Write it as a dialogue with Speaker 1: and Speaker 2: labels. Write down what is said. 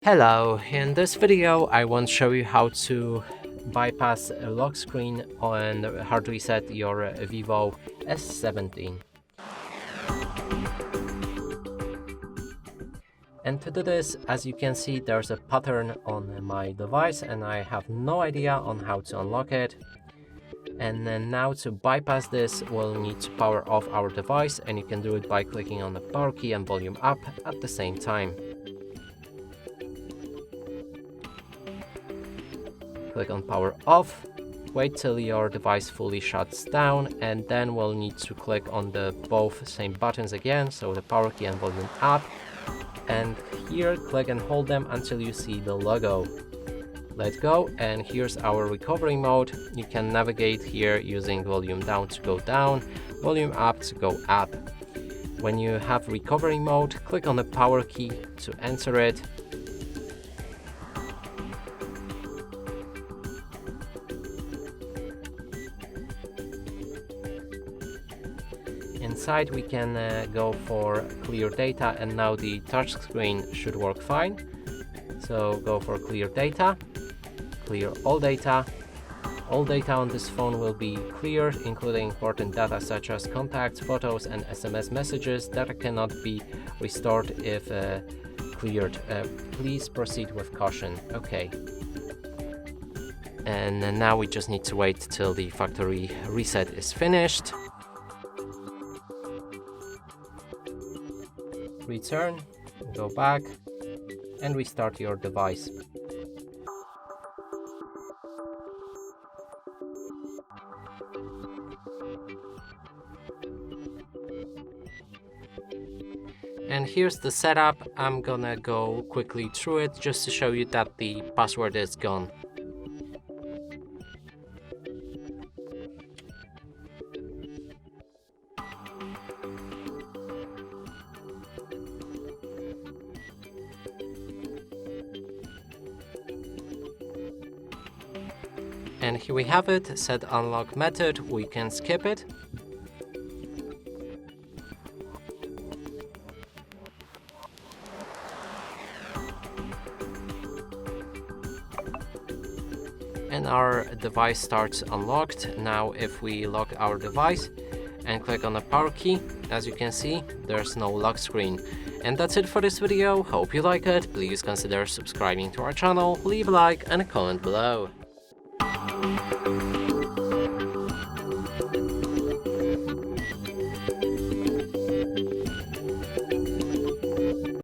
Speaker 1: Hello, in this video I want to show you how to bypass a lock screen and hard reset your VIVO S17. And to do this, as you can see, there's a pattern on my device and I have no idea on how to unlock it. And then now to bypass this, we'll need to power off our device, and you can do it by clicking on the power key and volume up at the same time. Click on power off, wait till your device fully shuts down, and then we'll need to click on the both same buttons again, so the power key and volume up, and here click and hold them until you see the logo. Let go, and here's our recovery mode. You can navigate here using volume down to go down, volume up to go up. When you have recovery mode, click on the power key to enter it. Inside we can go for clear data, and now the touch screen should work fine. So go for clear data, clear all data. All data on this phone will be cleared, including important data such as contacts, photos and SMS messages that cannot be restored if cleared. Please proceed with caution. Okay. And now we just need to wait till the factory reset is finished. Return, go back, and restart your device. And here's the setup. I'm gonna go quickly through it just to show you that the password is gone. And here we have it, set unlock method. We can skip it. And our device starts unlocked. Now if we lock our device and click on the power key, as you can see, there's no lock screen. And that's it for this video. Hope you like it. Please consider subscribing to our channel, leave a like and a comment below.